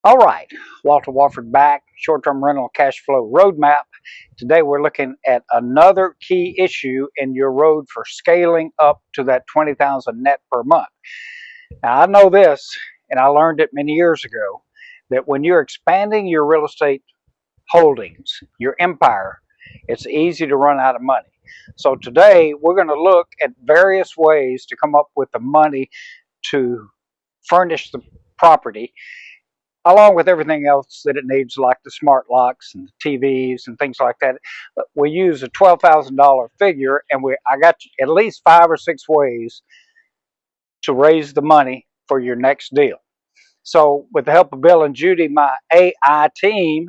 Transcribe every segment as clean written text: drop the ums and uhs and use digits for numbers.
All right, Walter Walford back, short-term rental cash flow roadmap. Today we're looking at another key issue in your road for scaling up to that 20,000 net per month. Now I know this, and I learned it many years ago, that when you're expanding your real estate holdings, your empire, it's easy to run out of money. So today we're going to look at various ways to come up with the money to furnish the property along with everything else that it needs, like the smart locks and the TVs and things like that. We use a $12,000 figure, and I got at least 5 or 6 ways to raise the money for your next deal. So with the help of Bill and Judy, my AI team,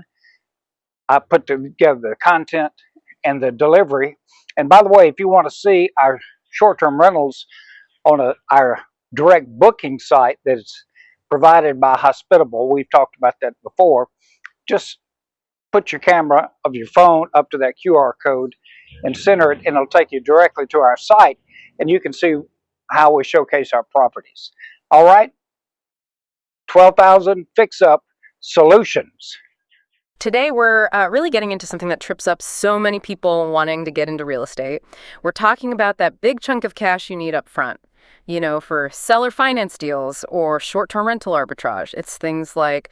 I put together the content and the delivery. And by the way, if you want to see our short-term rentals on our direct booking site that's provided by Hospitable, we've talked about that before, just put your camera of your phone up to that QR code and center it, and it'll take you directly to our site, and you can see how we showcase our properties. All right, 12,000 fix-up solutions. Today, we're really getting into something that trips up so many people wanting to get into real estate. We're talking about that big chunk of cash you need up front, for seller finance deals or short-term rental arbitrage. It's things like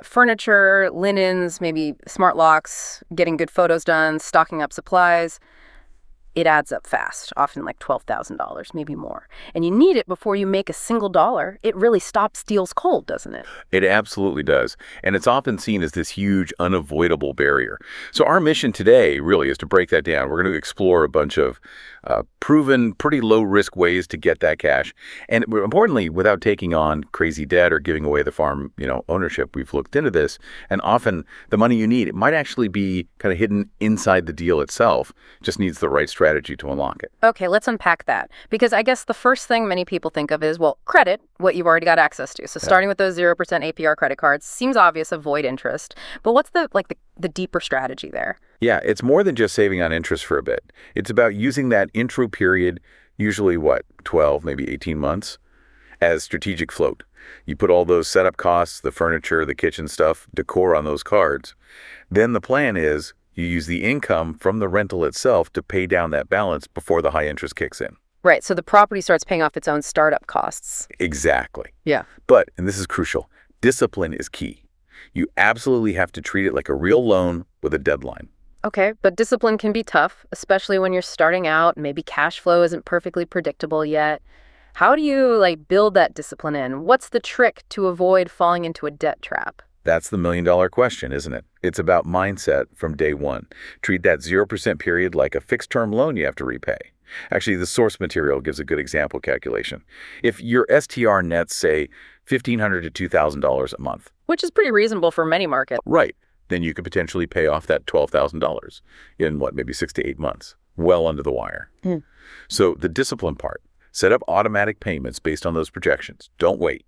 furniture, linens, maybe smart locks, getting good photos done, stocking up supplies. It adds up fast, often like $12,000, maybe more. And you need it before you make a single dollar. It really stops deals cold, doesn't it? It absolutely does. And it's often seen as this huge, unavoidable barrier. So our mission today really is to break that down. We're going to explore a bunch of proven, pretty low-risk ways to get that cash. And importantly, without taking on crazy debt or giving away the farm, ownership. We've looked into this. And often the money you need, it might actually be kind of hidden inside the deal itself. Just needs the right strategy to unlock it. Okay, let's unpack that. Because I guess the first thing many people think of is, credit, what you've already got access to. So starting with those 0% APR credit cards seems obvious, avoid interest. But what's the deeper strategy there? Yeah, it's more than just saving on interest for a bit. It's about using that intro period, usually 12, maybe 18 months, as strategic float. You put all those setup costs, the furniture, the kitchen stuff, decor on those cards. Then the plan is you use the income from the rental itself to pay down that balance before the high interest kicks in. Right, so the property starts paying off its own startup costs. Exactly. Yeah. But, and this is crucial, discipline is key. You absolutely have to treat it like a real loan with a deadline. Okay, but discipline can be tough, especially when you're starting out. Maybe cash flow isn't perfectly predictable yet. How do you build that discipline in? What's the trick to avoid falling into a debt trap? That's the million-dollar question, isn't it? It's about mindset from day one. Treat that 0% period like a fixed-term loan you have to repay. Actually, the source material gives a good example calculation. If your STR nets, say, $1,500 to $2,000 a month. Which is pretty reasonable for many markets. Right. Then you could potentially pay off that $12,000 in maybe 6 to 8 months, well under the wire. So the discipline part, set up automatic payments based on those projections. Don't wait.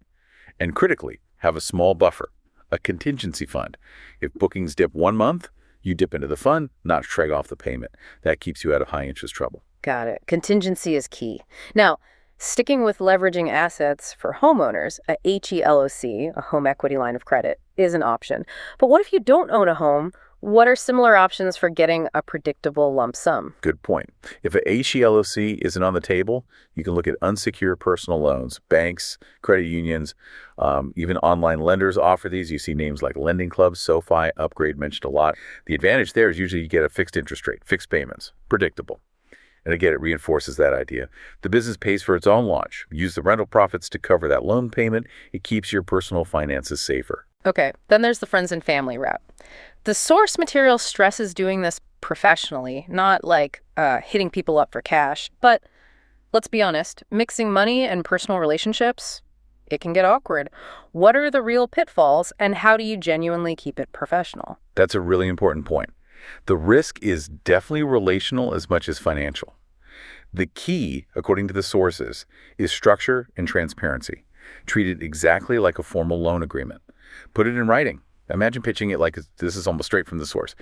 And critically, have a small buffer, a contingency fund. If bookings dip 1 month, you dip into the fund, not shrug off the payment. That keeps you out of high interest trouble. Got it. Contingency is key. Now, sticking with leveraging assets for homeowners, a HELOC, a home equity line of credit, is an option. But what if you don't own a home? What are similar options for getting a predictable lump sum? Good point. If a HELOC isn't on the table, you can look at unsecured personal loans. Banks, credit unions, even online lenders offer these. You see names like Lending Club, SoFi, Upgrade mentioned a lot. The advantage there is usually you get a fixed interest rate, fixed payments, predictable. And again, it reinforces that idea. The business pays for its own launch. Use the rental profits to cover that loan payment. It keeps your personal finances safer. Okay, then there's the friends and family route. The source material stresses doing this professionally, not hitting people up for cash. But let's be honest, mixing money and personal relationships, it can get awkward. What are the real pitfalls, and how do you genuinely keep it professional? That's a really important point. The risk is definitely relational as much as financial. The key, according to the sources, is structure and transparency. Treat it exactly like a formal loan agreement. Put it in writing. Imagine pitching it like this is almost straight from the source.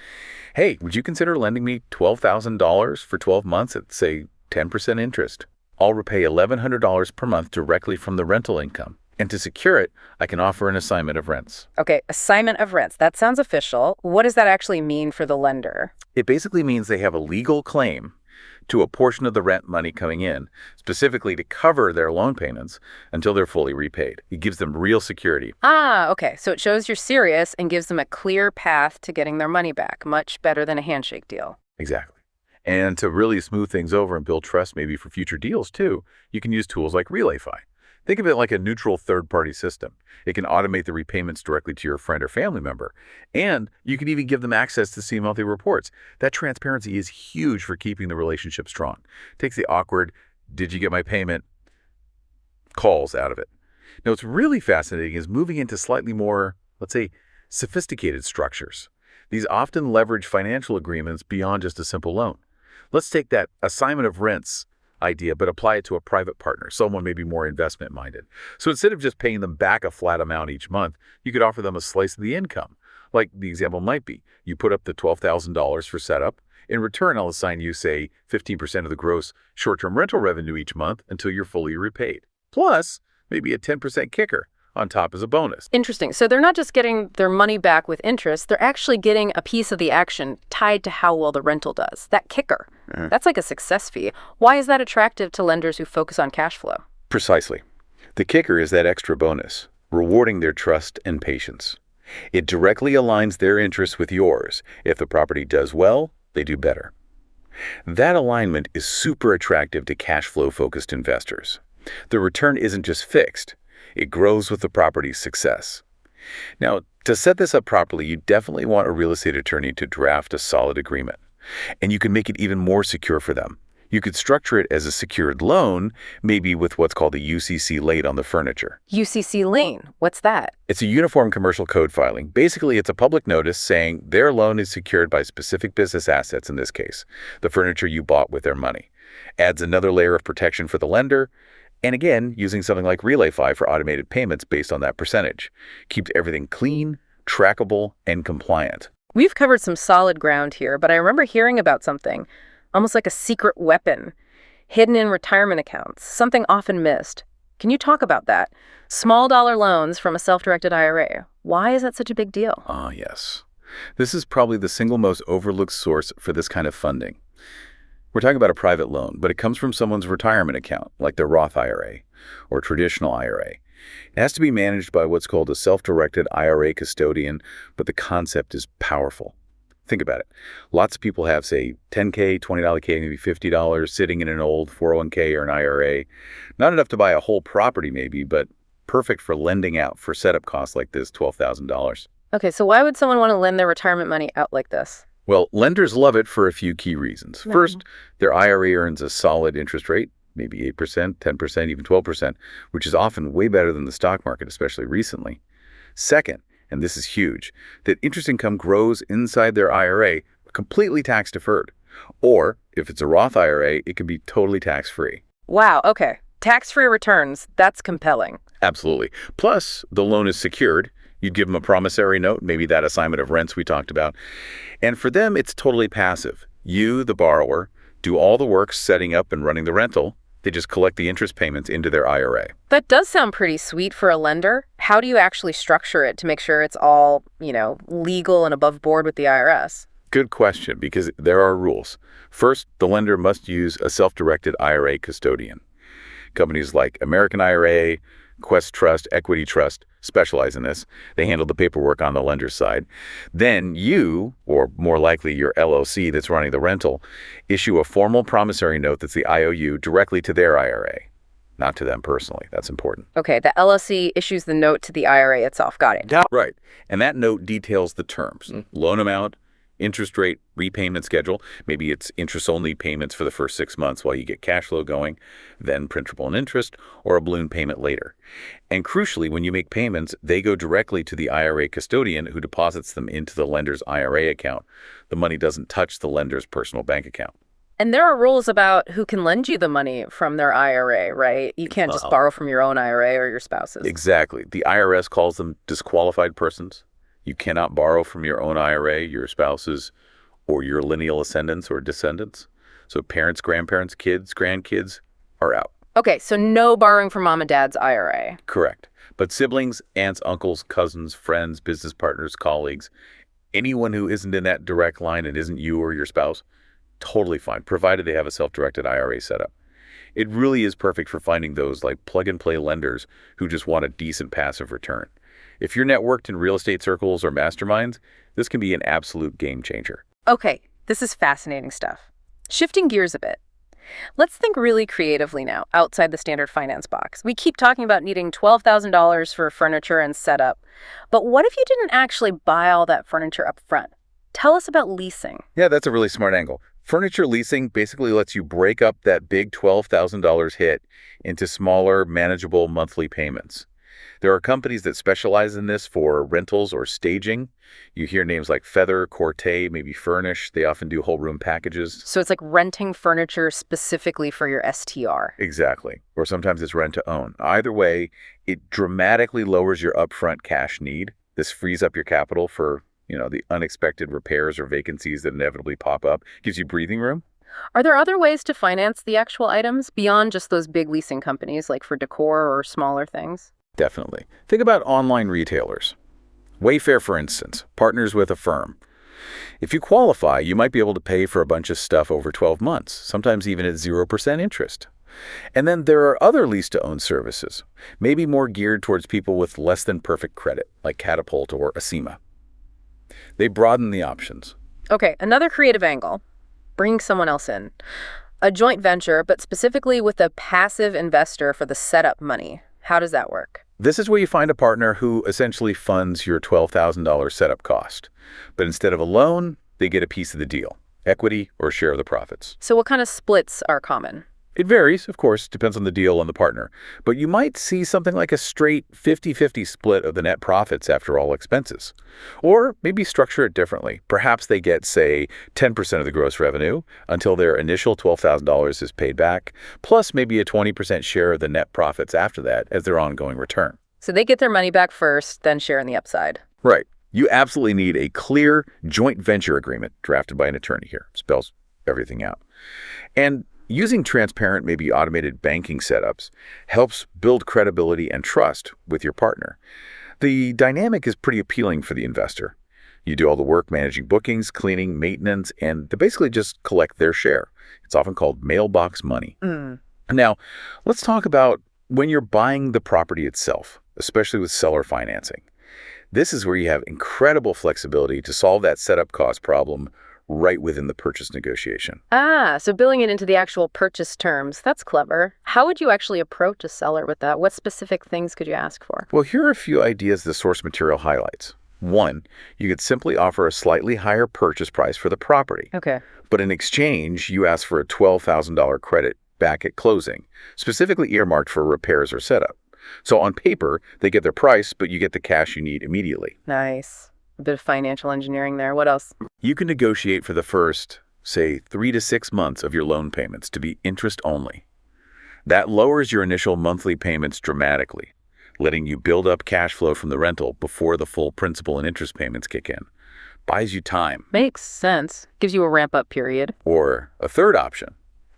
Hey, would you consider lending me $12,000 for 12 months at, say, 10% interest? I'll repay $1,100 per month directly from the rental income. And to secure it, I can offer an assignment of rents. Okay, assignment of rents. That sounds official. What does that actually mean for the lender? It basically means they have a legal claim to a portion of the rent money coming in, specifically to cover their loan payments until they're fully repaid. It gives them real security. Ah, okay. So it shows you're serious and gives them a clear path to getting their money back. Much better than a handshake deal. Exactly. And to really smooth things over and build trust maybe for future deals too, you can use tools like RelayFi. Think of it like a neutral third-party system. It can automate the repayments directly to your friend or family member. And you can even give them access to see monthly reports. That transparency is huge for keeping the relationship strong. Takes the awkward, did you get my payment, calls out of it. Now, what's really fascinating is moving into slightly more, let's say, sophisticated structures. These often leverage financial agreements beyond just a simple loan. Let's take that assignment of rents idea, but apply it to a private partner, someone maybe more investment-minded. So instead of just paying them back a flat amount each month, you could offer them a slice of the income. Like the example might be, you put up the $12,000 for setup. In return, I'll assign you, say, 15% of the gross short-term rental revenue each month until you're fully repaid. Plus, maybe a 10% kicker on top as a bonus. Interesting. So they're not just getting their money back with interest, they're actually getting a piece of the action tied to how well the rental does. That kicker. That's like a success fee. Why is that attractive to lenders who focus on cash flow? Precisely. The kicker is that extra bonus, rewarding their trust and patience. It directly aligns their interests with yours. If the property does well, they do better. That alignment is super attractive to cash flow-focused investors. The return isn't just fixed. It grows with the property's success. Now, to set this up properly, you definitely want a real estate attorney to draft a solid agreement. And you can make it even more secure for them. You could structure it as a secured loan, maybe with what's called a UCC late on the furniture. UCC lien. What's that? It's a uniform commercial code filing. Basically, it's a public notice saying their loan is secured by specific business assets in this case, the furniture you bought with their money. Adds another layer of protection for the lender. And again, using something like RelayFi for automated payments based on that percentage. Keeps everything clean, trackable, and compliant. We've covered some solid ground here, but I remember hearing about something, almost like a secret weapon, hidden in retirement accounts, something often missed. Can you talk about that? Small dollar loans from a self-directed IRA. Why is that such a big deal? Ah, yes. This is probably the single most overlooked source for this kind of funding. We're talking about a private loan, but it comes from someone's retirement account, like their Roth IRA or traditional IRA. It has to be managed by what's called a self-directed IRA custodian, but the concept is powerful. Think about it. Lots of people have, say, $10K, $20K, maybe $50 sitting in an old 401K or an IRA. Not enough to buy a whole property maybe, but perfect for lending out for setup costs like this $12,000. Okay, so why would someone want to lend their retirement money out like this? Well, lenders love it for a few key reasons. First, their IRA earns a solid interest rate, maybe 8%, 10%, even 12%, which is often way better than the stock market, especially recently. Second, and this is huge, that interest income grows inside their IRA, completely tax deferred. Or, if it's a Roth IRA, it can be totally tax-free. Wow, okay. Tax-free returns, that's compelling. Absolutely. Plus, the loan is secured. You'd give them a promissory note, maybe that assignment of rents we talked about. And for them, it's totally passive. You, the borrower, do all the work setting up and running the rental. They just collect the interest payments into their IRA. That does sound pretty sweet for a lender. How do you actually structure it to make sure it's all, legal and above board with the IRS? Good question, because there are rules. First, the lender must use a self-directed IRA custodian. Companies like American IRA, Quest Trust, Equity Trust specialize in this. They handle the paperwork on the lender's side. Then you, or more likely your LLC that's running the rental, issue a formal promissory note that's the IOU directly to their IRA, not to them personally. That's important. Okay, the LLC issues the note to the IRA itself. Got it. Right. And that note details the terms, loan amount, interest rate, repayment schedule. Maybe it's interest-only payments for the first 6 months while you get cash flow going, then principal and interest, or a balloon payment later. And crucially, when you make payments, they go directly to the IRA custodian who deposits them into the lender's IRA account. The money doesn't touch the lender's personal bank account. And there are rules about who can lend you the money from their IRA, right? You can't just borrow from your own IRA or your spouse's. Exactly. The IRS calls them disqualified persons. You cannot borrow from your own IRA, your spouse's, or your lineal ascendants or descendants. So parents, grandparents, kids, grandkids are out. Okay, so no borrowing from mom and dad's IRA. Correct. But siblings, aunts, uncles, cousins, friends, business partners, colleagues, anyone who isn't in that direct line and isn't you or your spouse, totally fine, provided they have a self-directed IRA setup. It really is perfect for finding those like plug-and-play lenders who just want a decent passive return. If you're networked in real estate circles or masterminds, this can be an absolute game changer. Okay, this is fascinating stuff. Shifting gears a bit. Let's think really creatively now, outside the standard finance box. We keep talking about needing $12,000 for furniture and setup. But what if you didn't actually buy all that furniture up front? Tell us about leasing. Yeah, that's a really smart angle. Furniture leasing basically lets you break up that big $12,000 hit into smaller, manageable monthly payments. There are companies that specialize in this for rentals or staging. You hear names like Feather, Corte, maybe Furnish. They often do whole room packages. So it's like renting furniture specifically for your STR. Exactly. Or sometimes it's rent to own. Either way, it dramatically lowers your upfront cash need. This frees up your capital for, the unexpected repairs or vacancies that inevitably pop up. Gives you breathing room. Are there other ways to finance the actual items beyond just those big leasing companies, like for decor or smaller things? Definitely. Think about online retailers. Wayfair, for instance, partners with a firm. If you qualify, you might be able to pay for a bunch of stuff over 12 months, sometimes even at 0% interest. And then there are other lease-to-own services, maybe more geared towards people with less than perfect credit, like Catapult or Acima. They broaden the options. Okay, another creative angle. Bringing someone else in. A joint venture, but specifically with a passive investor for the setup money. How does that work? This is where you find a partner who essentially funds your $12,000 setup cost. But instead of a loan, they get a piece of the deal, equity or share of the profits. So what kind of splits are common? It varies, of course, depends on the deal and the partner. But you might see something like a straight 50-50 split of the net profits after all expenses. Or maybe structure it differently. Perhaps they get, say, 10% of the gross revenue until their initial $12,000 is paid back, plus maybe a 20% share of the net profits after that as their ongoing return. So they get their money back first, then share in the upside. Right. You absolutely need a clear joint venture agreement drafted by an attorney here. Spells everything out. And using transparent, maybe automated banking setups helps build credibility and trust with your partner. The dynamic is pretty appealing for the investor. You do all the work managing bookings, cleaning, maintenance, and they basically just collect their share. It's often called mailbox money. Now, let's talk about when you're buying the property itself, especially with seller financing. This is where you have incredible flexibility to solve that setup cost problem right within the purchase negotiation. So billing it into the actual purchase terms. That's clever. How would you actually approach a seller with that? What specific things could you ask for? Well, here are a few ideas the source material highlights. One, you could simply offer a slightly higher purchase price for the property. Okay. But in exchange, you ask for a $12,000 credit back at closing, specifically earmarked for repairs or setup. So on paper, they get their price, but you get the cash you need immediately. Nice. A bit of financial engineering there. What else? You can negotiate for the first, say, 3 to 6 months of your loan payments to be interest only. That lowers your initial monthly payments dramatically, letting you build up cash flow from the rental before the full principal and interest payments kick in. Buys you time. Makes sense. Gives you a ramp-up period. Or a third option,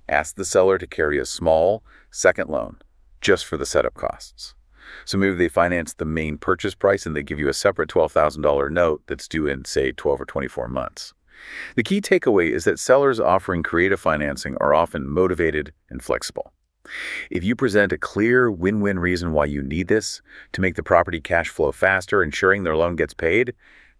ask the seller to carry a small second loan just for the setup costs. So maybe they finance the main purchase price and they give you a separate $12,000 note that's due in, say, 12 or 24 months. The key takeaway is that sellers offering creative financing are often motivated and flexible. If you present a clear win-win reason why you need this to make the property cash flow faster, ensuring their loan gets paid,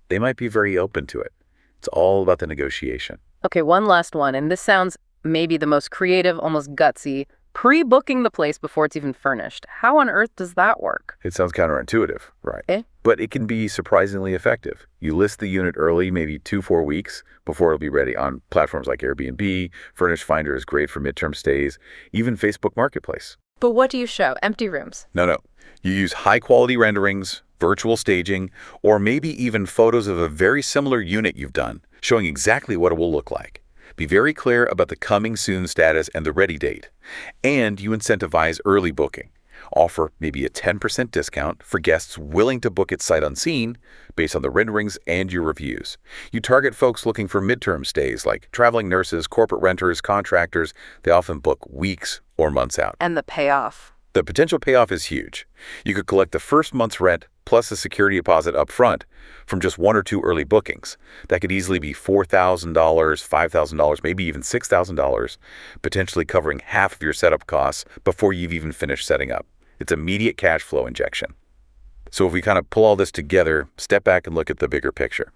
they might be very open to it. It's all about the negotiation. Okay, one last one, and this sounds maybe the most creative, almost gutsy. Pre-booking the place before it's even furnished. How on earth does that work? It sounds counterintuitive, right? But it can be surprisingly effective. You list the unit early, maybe 2-4 weeks before it'll be ready on platforms like Airbnb. Furnish Finder is great for midterm stays, even Facebook Marketplace. But what do you show? Empty rooms? No. You use high-quality renderings, virtual staging, or maybe even photos of a very similar unit you've done, showing exactly what it will look like. Be very clear about the coming soon status and the ready date. And you incentivize early booking. Offer maybe a 10% discount for guests willing to book it sight unseen based on the renderings and your reviews. You target folks looking for midterm stays like traveling nurses, corporate renters, contractors. They often book weeks or months out. And the payoff. The potential payoff is huge. You could collect the first month's rent plus a security deposit up front from just one or two early bookings. That could easily be $4,000, $5,000, maybe even $6,000, potentially covering half of your setup costs before you've even finished setting up. It's immediate cash flow injection. So if we kind of pull all this together, step back and look at the bigger picture.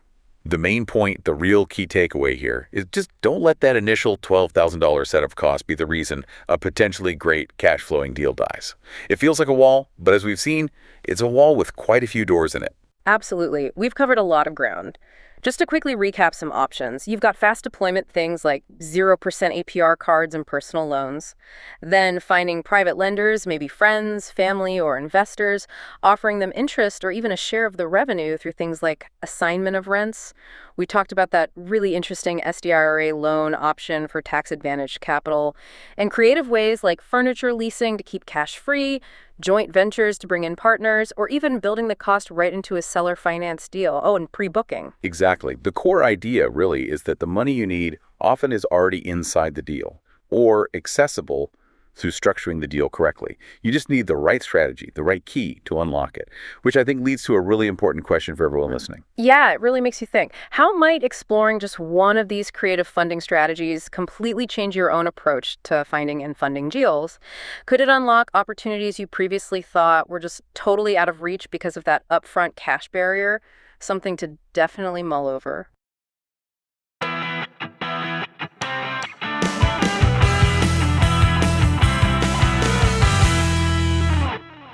The main point, the real key takeaway here, is just don't let that initial $12,000 setup cost be the reason a potentially great cash flowing deal dies. It feels like a wall, but as we've seen, it's a wall with quite a few doors in it. Absolutely. We've covered a lot of ground. Just to quickly recap some options, you've got fast deployment things like 0% APR cards and personal loans. Then finding private lenders, maybe friends, family, or investors, offering them interest or even a share of the revenue through things like assignment of rents. We talked about that really interesting STR loan option for tax-advantaged capital, and creative ways like furniture leasing to keep cash free, joint ventures to bring in partners, or even building the cost right into a seller finance deal. Oh, and pre-booking. Exactly. The core idea really is that the money you need often is already inside the deal or accessible through structuring the deal correctly. You just need the right strategy, the right key to unlock it, which I think leads to a really important question for everyone listening. Yeah, it really makes you think. How might exploring just one of these creative funding strategies completely change your own approach to finding and funding deals? Could it unlock opportunities you previously thought were just totally out of reach because of that upfront cash barrier? Something to definitely mull over.